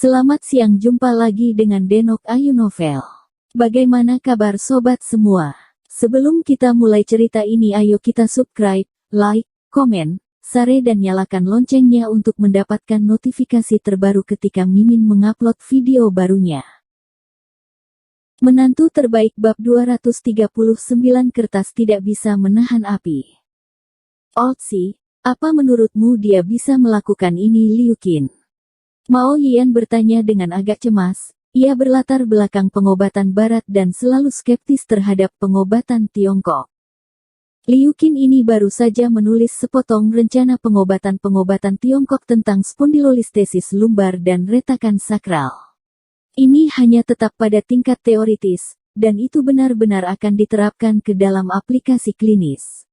Selamat siang, jumpa lagi dengan Denok Ayu Novel. Bagaimana kabar sobat semua? Sebelum kita mulai cerita ini, ayo kita subscribe, like, komen, share dan nyalakan loncengnya untuk mendapatkan notifikasi terbaru ketika Mimin mengupload video barunya. Menantu terbaik bab 239, kertas tidak bisa menahan api. Olsi, apa menurutmu dia bisa melakukan ini? Liu Qin. Mao Yian bertanya dengan agak cemas. Ia berlatar belakang pengobatan barat dan selalu skeptis terhadap pengobatan Tiongkok. Liu Qin ini baru saja menulis sepotong rencana pengobatan Tiongkok tentang spondilolistesis lumbar dan retakan sakral. Ini hanya tetap pada tingkat teoritis, dan itu benar-benar akan diterapkan ke dalam aplikasi klinis.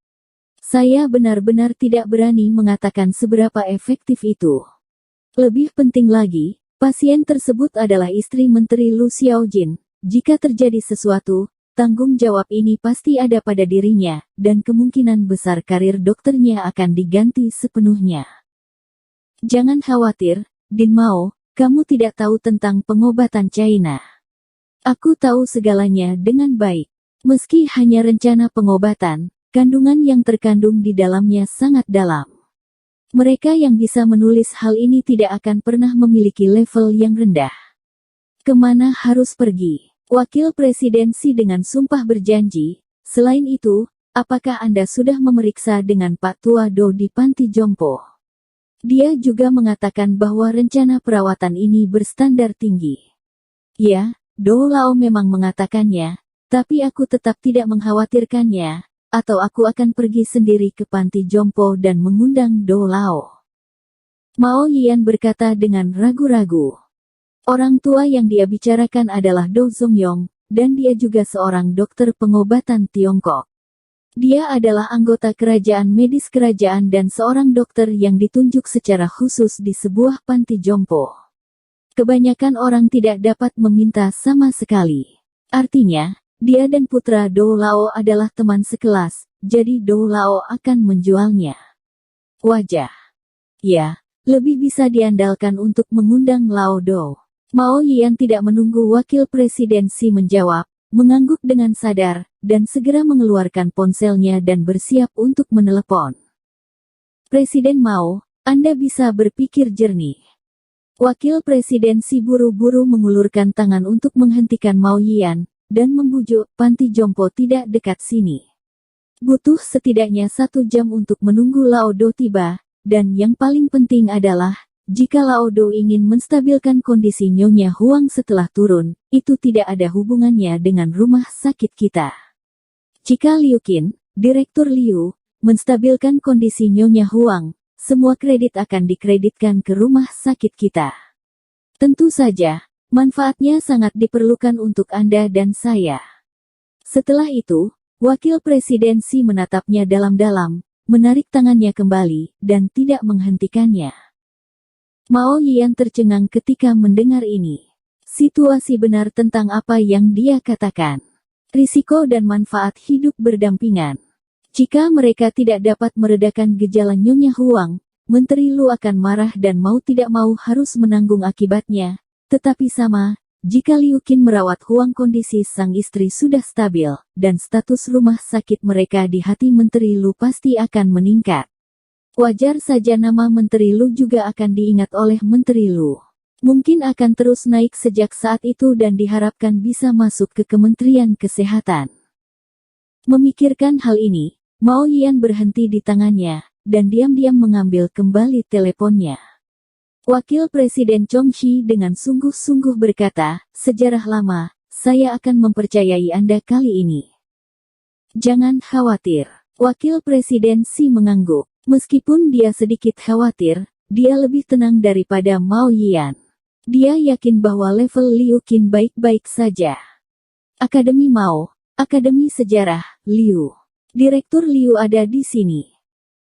Saya benar-benar tidak berani mengatakan seberapa efektif itu. Lebih penting lagi, pasien tersebut adalah istri Menteri Lu Xiaojin. Jika terjadi sesuatu, tanggung jawab ini pasti ada pada dirinya, dan kemungkinan besar karir dokternya akan diganti sepenuhnya. Jangan khawatir, Din Mao, kamu tidak tahu tentang pengobatan China. Aku tahu segalanya dengan baik. Meski hanya rencana pengobatan, kandungan yang terkandung di dalamnya sangat dalam. Mereka yang bisa menulis hal ini tidak akan pernah memiliki level yang rendah. Kemana harus pergi? Wakil presidensi dengan sumpah berjanji. Selain itu, apakah Anda sudah memeriksa dengan Pak Tua Do di panti jompo? Dia juga mengatakan bahwa rencana perawatan ini berstandar tinggi. Ya, Do Lao memang mengatakannya, tapi aku tetap tidak mengkhawatirkannya. Atau aku akan pergi sendiri ke panti jompo dan mengundang Do Lao. Mao Yian berkata dengan ragu-ragu. Orang tua yang dia bicarakan adalah Do Zongyong, dan dia juga seorang dokter pengobatan Tiongkok. Dia adalah anggota kerajaan medis kerajaan dan seorang dokter yang ditunjuk secara khusus di sebuah panti jompo. Kebanyakan orang tidak dapat meminta sama sekali. Artinya, dia dan putra Do Lao adalah teman sekelas, jadi Do Lao akan menjualnya. Wajah. Ya, lebih bisa diandalkan untuk mengundang Lao Do. Mao Yian tidak menunggu wakil presidensi menjawab, mengangguk dengan sadar, dan segera mengeluarkan ponselnya dan bersiap untuk menelepon. Presiden Mao, Anda bisa berpikir jernih. Wakil presidensi buru-buru mengulurkan tangan untuk menghentikan Mao Yian, dan membujuk, panti jompo tidak dekat sini. Butuh setidaknya 1 jam untuk menunggu Lao Do tiba, dan yang paling penting adalah, jika Lao Do ingin menstabilkan kondisi Nyonya Huang setelah turun, itu tidak ada hubungannya dengan rumah sakit kita. Jika Liu Qin, Direktur Liu, menstabilkan kondisi Nyonya Huang, semua kredit akan dikreditkan ke rumah sakit kita. Tentu saja, manfaatnya sangat diperlukan untuk Anda dan saya. Setelah itu, wakil presidensi menatapnya dalam-dalam, menarik tangannya kembali, dan tidak menghentikannya. Mao Yian tercengang ketika mendengar ini. Situasi benar tentang apa yang dia katakan. Risiko dan manfaat hidup berdampingan. Jika mereka tidak dapat meredakan gejala Nyonya Huang, Menteri Lu akan marah dan mau tidak mau harus menanggung akibatnya. Tetapi sama, jika Liu Qin merawat Huang, kondisi sang istri sudah stabil, dan status rumah sakit mereka di hati Menteri Lu pasti akan meningkat. Wajar saja nama Menteri Lu juga akan diingat oleh Menteri Lu. Mungkin akan terus naik sejak saat itu dan diharapkan bisa masuk ke Kementerian Kesehatan. Memikirkan hal ini, Mao Yian berhenti di tangannya, dan diam-diam mengambil kembali teleponnya. Wakil Presiden Chong Shi dengan sungguh-sungguh berkata, sejarah lama, saya akan mempercayai Anda kali ini. Jangan khawatir. Wakil Presiden Xi mengangguk. Meskipun dia sedikit khawatir, dia lebih tenang daripada Mao Yian. Dia yakin bahwa level Liu Qin baik-baik saja. Akademi Mao, Akademi Sejarah, Liu. Direktur Liu ada di sini.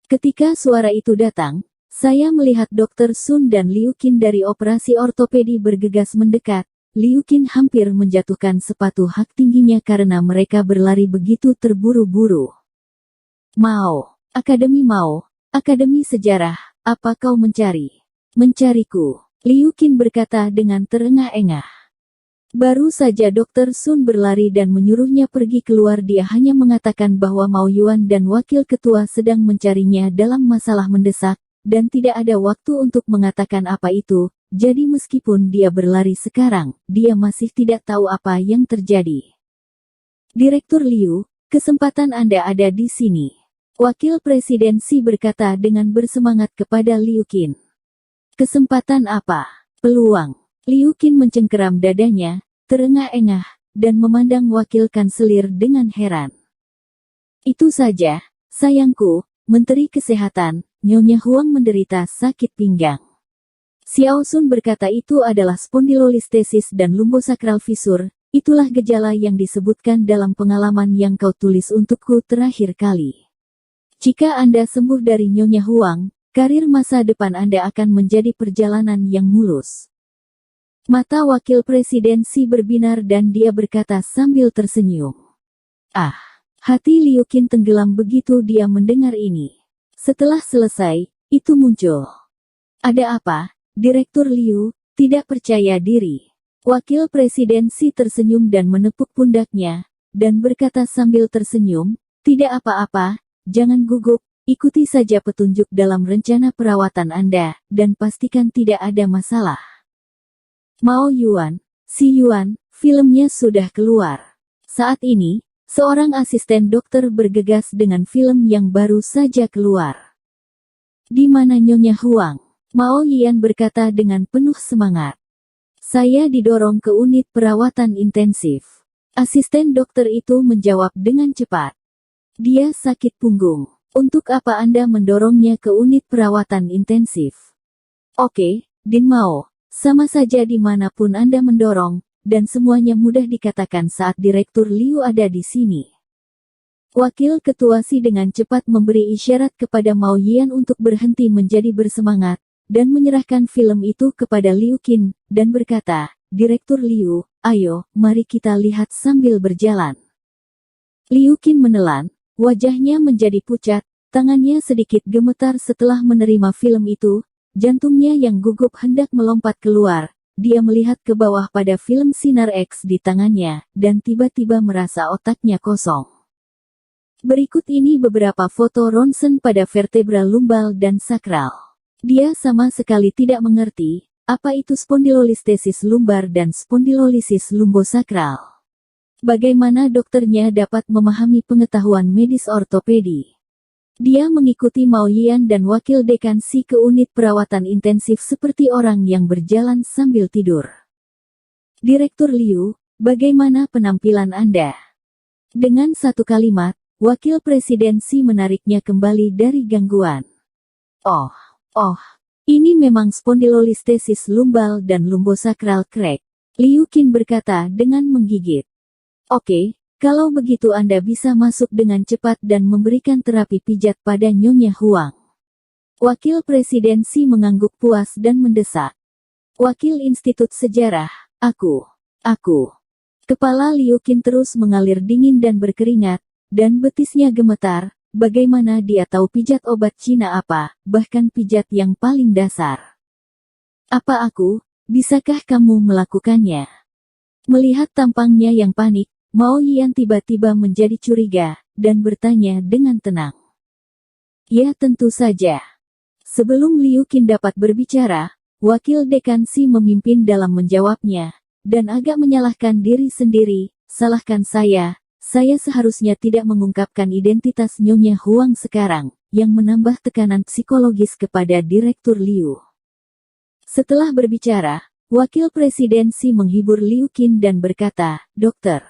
Ketika suara itu datang, saya melihat Dr. Sun dan Liu Qin dari operasi ortopedi bergegas mendekat. Liu Qin hampir menjatuhkan sepatu hak tingginya karena mereka berlari begitu terburu-buru. Mao, Akademi Sejarah, apa kau mencari? Mencariku. Liu Qin berkata dengan terengah-engah. Baru saja Dr. Sun berlari dan menyuruhnya pergi keluar. Dia hanya mengatakan bahwa Mao Yuan dan wakil ketua sedang mencarinya dalam masalah mendesak, dan tidak ada waktu untuk mengatakan apa itu. Jadi meskipun dia berlari sekarang, dia masih tidak tahu apa yang terjadi. Direktur Liu, kesempatan Anda ada di sini. Wakil Presiden Xi berkata dengan bersemangat kepada Liu Qin. Kesempatan apa? Peluang. Liu Qin mencengkeram dadanya, terengah-engah, dan memandang wakil kanselir dengan heran. Itu saja, sayangku, Menteri Kesehatan, Nyonya Huang menderita sakit pinggang. Xiao Sun berkata itu adalah spondylolistesis dan lumbosakral fissure. Itulah gejala yang disebutkan dalam pengalaman yang kau tulis untukku terakhir kali. Jika Anda sembuh dari Nyonya Huang, karir masa depan Anda akan menjadi perjalanan yang mulus. Mata wakil presiden Xi berbinar dan dia berkata sambil tersenyum. Ah, hati Liu Qin tenggelam begitu dia mendengar ini. Setelah selesai, itu muncul. Ada apa, Direktur Liu? Tidak percaya diri. Wakil presiden Xi tersenyum dan menepuk pundaknya, dan berkata sambil tersenyum, tidak apa-apa, jangan gugup, ikuti saja petunjuk dalam rencana perawatan Anda, dan pastikan tidak ada masalah. Mao Yuan, Xi Yuan, filmnya sudah keluar. Saat ini, seorang asisten dokter bergegas dengan film yang baru saja keluar. Di mana Nyonya Huang? Mao Yian berkata dengan penuh semangat. Saya didorong ke unit perawatan intensif. Asisten dokter itu menjawab dengan cepat. Dia sakit punggung. Untuk apa Anda mendorongnya ke unit perawatan intensif? Oke, Din Mao. Sama saja dimanapun Anda mendorong, dan semuanya mudah dikatakan saat Direktur Liu ada di sini. Wakil ketua Xi dengan cepat memberi isyarat kepada Mao Yian untuk berhenti menjadi bersemangat, dan menyerahkan film itu kepada Liu Qin, dan berkata, Direktur Liu, ayo, mari kita lihat sambil berjalan. Liu Qin menelan, wajahnya menjadi pucat, tangannya sedikit gemetar setelah menerima film itu. Jantungnya yang gugup hendak melompat keluar, dia melihat ke bawah pada film sinar X di tangannya, dan tiba-tiba merasa otaknya kosong. Berikut ini beberapa foto ronsen pada vertebra lumbal dan sakral. Dia sama sekali tidak mengerti, apa itu spondylolistesis lumbar dan spondylolisis lumbosakral. Bagaimana dokternya dapat memahami pengetahuan medis ortopedi? Dia mengikuti Mao Yian dan wakil dekan Xi ke unit perawatan intensif seperti orang yang berjalan sambil tidur. Direktur Liu, bagaimana penampilan Anda? Dengan satu kalimat, wakil presiden Xi menariknya kembali dari gangguan. Oh, ini memang spondylolistesis lumbal dan lumbosakral crack. Liu Qin berkata dengan menggigit. Oke. Kalau begitu Anda bisa masuk dengan cepat dan memberikan terapi pijat pada Nyonya Huang. Wakil Presiden Xi mengangguk puas dan mendesak. Wakil Institut Sejarah, aku. Kepala Liu Qin terus mengalir dingin dan berkeringat, dan betisnya gemetar. Bagaimana dia tahu pijat obat Cina apa, bahkan pijat yang paling dasar. Apa aku? Bisakah kamu melakukannya? Melihat tampangnya yang panik, Mao Yian tiba-tiba menjadi curiga, dan bertanya dengan tenang. Ya tentu saja. Sebelum Liu Qin dapat berbicara, wakil dekan Xi memimpin dalam menjawabnya, dan agak menyalahkan diri sendiri, salahkan saya seharusnya tidak mengungkapkan identitas Nyonya Huang sekarang, yang menambah tekanan psikologis kepada Direktur Liu. Setelah berbicara, wakil presiden Xi menghibur Liu Qin dan berkata, Dokter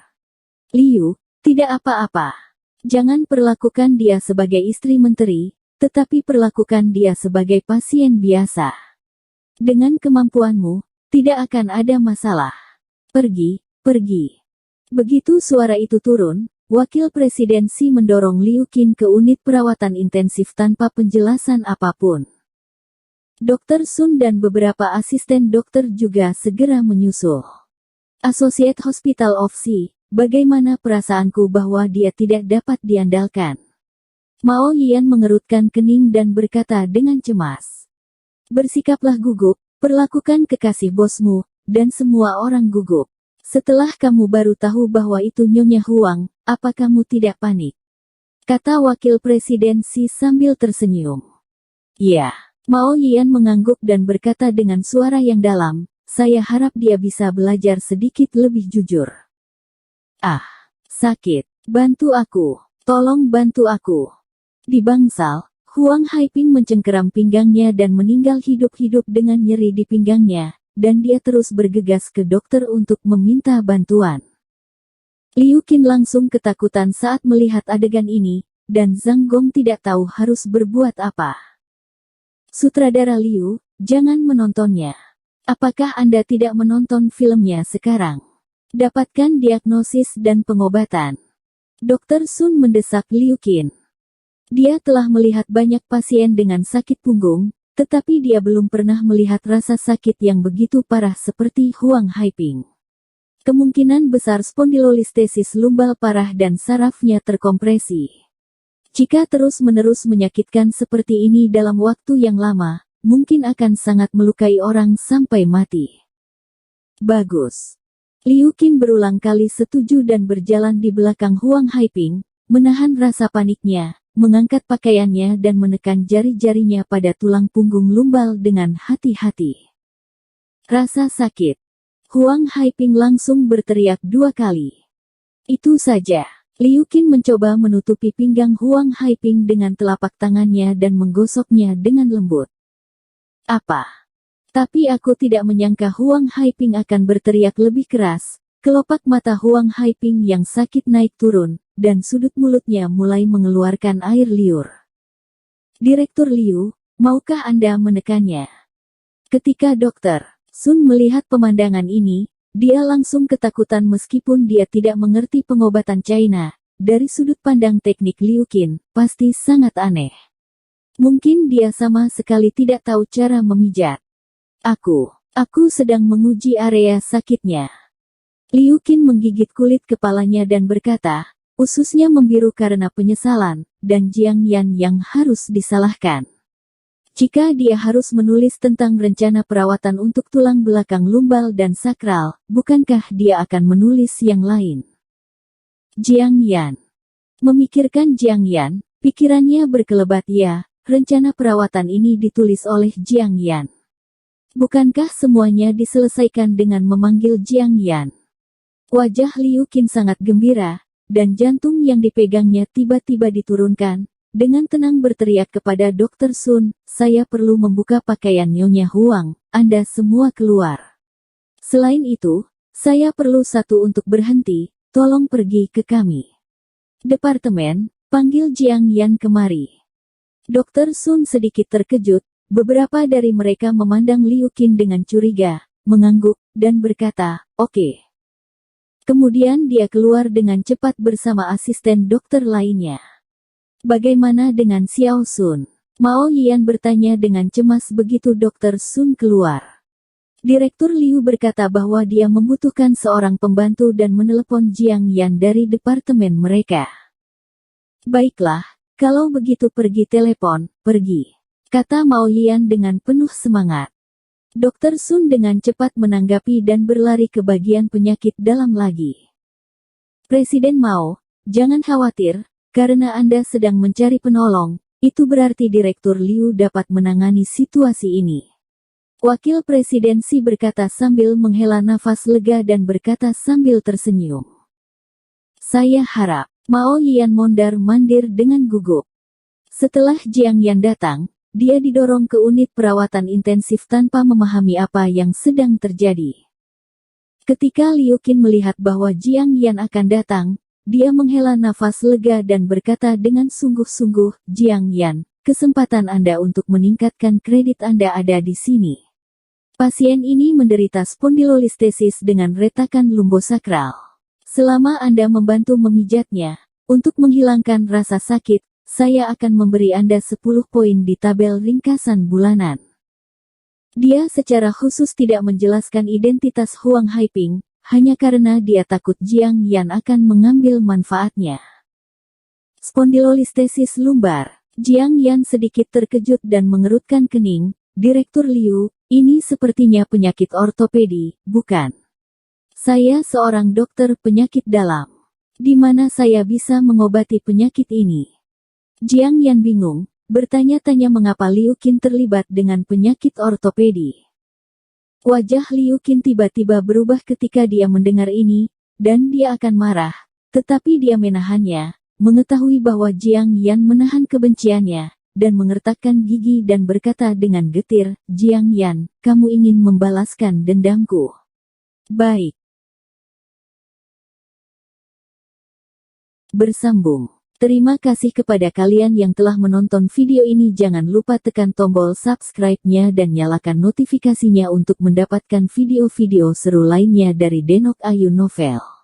Liu, tidak apa-apa. Jangan perlakukan dia sebagai istri menteri, tetapi perlakukan dia sebagai pasien biasa. Dengan kemampuanmu, tidak akan ada masalah. Pergi. Begitu suara itu turun, wakil presiden Xi mendorong Liu Qin ke unit perawatan intensif tanpa penjelasan apapun. Dr. Sun dan beberapa asisten dokter juga segera menyusul. Associate Hospital of Xi. Bagaimana perasaanku bahwa dia tidak dapat diandalkan? Mao Yian mengerutkan kening dan berkata dengan cemas. Bersikaplah gugup, Perlakukan kekasih bosmu, dan semua orang gugup. Setelah kamu baru tahu bahwa itu Nyonya Huang, apa kamu tidak panik? Kata wakil presiden Xi sambil tersenyum. Ya. Mao Yian mengangguk dan berkata dengan suara yang dalam, saya harap dia bisa belajar sedikit lebih jujur. Ah, sakit. Bantu aku. Tolong bantu aku. Di bangsal, Huang Haiping mencengkeram pinggangnya dan meninggal hidup-hidup dengan nyeri di pinggangnya, dan dia terus bergegas ke dokter untuk meminta bantuan. Liu Qin langsung ketakutan saat melihat adegan ini, dan Zhang Gong tidak tahu harus berbuat apa. Sutradara Liu, jangan menontonnya. Apakah Anda tidak menonton filmnya sekarang? Dapatkan diagnosis dan pengobatan. Dr. Sun mendesak Liu Qin. Dia telah melihat banyak pasien dengan sakit punggung, tetapi dia belum pernah melihat rasa sakit yang begitu parah seperti Huang Haiping. Kemungkinan besar spondilolistesis lumbal parah dan sarafnya terkompresi. Jika terus-menerus menyakitkan seperti ini dalam waktu yang lama, mungkin akan sangat melukai orang sampai mati. Bagus. Liu Qin berulang kali setuju dan berjalan di belakang Huang Haiping, menahan rasa paniknya, mengangkat pakaiannya dan menekan jari-jarinya pada tulang punggung lumbal dengan hati-hati. Rasa sakit. Huang Haiping langsung berteriak 2 kali. Itu saja. Liu Qin mencoba menutupi pinggang Huang Haiping dengan telapak tangannya dan menggosoknya dengan lembut. Apa? Tapi aku tidak menyangka Huang Haiping akan berteriak lebih keras. Kelopak mata Huang Haiping yang sakit naik turun, dan sudut mulutnya mulai mengeluarkan air liur. Direktur Liu, maukah Anda menekannya? Ketika Dr. Sun melihat pemandangan ini, dia langsung ketakutan meskipun dia tidak mengerti pengobatan China. Dari sudut pandang teknik Liu Qin, pasti sangat aneh. Mungkin dia sama sekali tidak tahu cara memijat. Aku sedang menguji area sakitnya. Liu Qin menggigit kulit kepalanya dan berkata, ususnya membiru karena penyesalan, dan Jiang Yan yang harus disalahkan. Jika dia harus menulis tentang rencana perawatan untuk tulang belakang lumbal dan sakral, bukankah dia akan menulis yang lain? Jiang Yan. Memikirkan Jiang Yan, pikirannya berkelebat ya, rencana perawatan ini ditulis oleh Jiang Yan. Bukankah semuanya diselesaikan dengan memanggil Jiang Yan? Wajah Liu Qin sangat gembira, dan jantung yang dipegangnya tiba-tiba diturunkan. Dengan tenang berteriak kepada Dr. Sun, saya perlu membuka pakaian Nyonya Huang, Anda semua keluar. Selain itu, saya perlu satu untuk berhenti, tolong pergi ke kami. Departemen, panggil Jiang Yan kemari. Dr. Sun sedikit terkejut, beberapa dari mereka memandang Liu Qin dengan curiga, mengangguk, dan berkata, oke. Kemudian dia keluar dengan cepat bersama asisten dokter lainnya. Bagaimana dengan Xiao Sun? Mao Yian bertanya dengan cemas begitu Dr. Sun keluar. Direktur Liu berkata bahwa dia membutuhkan seorang pembantu dan menelepon Jiang Yan dari departemen mereka. Baiklah, kalau begitu pergi telepon, pergi. Kata Mao Yian dengan penuh semangat. Dr. Sun dengan cepat menanggapi dan berlari ke bagian penyakit dalam lagi. Presiden Mao, jangan khawatir. Karena Anda sedang mencari penolong, itu berarti Direktur Liu dapat menangani situasi ini. Wakil Presiden Xi berkata sambil menghela nafas lega dan berkata sambil tersenyum. Saya harap, Mao Yian mondar-mandir dengan gugup. Setelah Jiang Yan datang, dia didorong ke unit perawatan intensif tanpa memahami apa yang sedang terjadi. Ketika Liu Qin melihat bahwa Jiang Yan akan datang, dia menghela nafas lega dan berkata dengan sungguh-sungguh, Jiang Yan, kesempatan Anda untuk meningkatkan kredit Anda ada di sini. Pasien ini menderita spondilolistesis dengan retakan lumbosakral. Selama Anda membantu memijatnya, untuk menghilangkan rasa sakit, saya akan memberi Anda 10 poin di tabel ringkasan bulanan. Dia secara khusus tidak menjelaskan identitas Huang Haiping, hanya karena dia takut Jiang Yan akan mengambil manfaatnya. Spondilolistesis lumbar. Jiang Yan sedikit terkejut dan mengerutkan kening. Direktur Liu, Ini sepertinya penyakit ortopedi, bukan? Saya seorang dokter penyakit dalam. Di mana saya bisa mengobati penyakit ini? Jiang Yan bingung, bertanya-tanya mengapa Liu Qin terlibat dengan penyakit ortopedi. Wajah Liu Qin tiba-tiba berubah ketika dia mendengar ini, dan dia akan marah. Tetapi dia menahannya, mengetahui bahwa Jiang Yan menahan kebenciannya, dan mengertakkan gigi dan berkata dengan getir, "Jiang Yan, kamu ingin membalaskan dendamku? Baik." Bersambung. Terima kasih kepada kalian yang telah menonton video ini. Jangan lupa tekan tombol subscribe-nya dan nyalakan notifikasinya untuk mendapatkan video-video seru lainnya dari Denok Ayu Novel.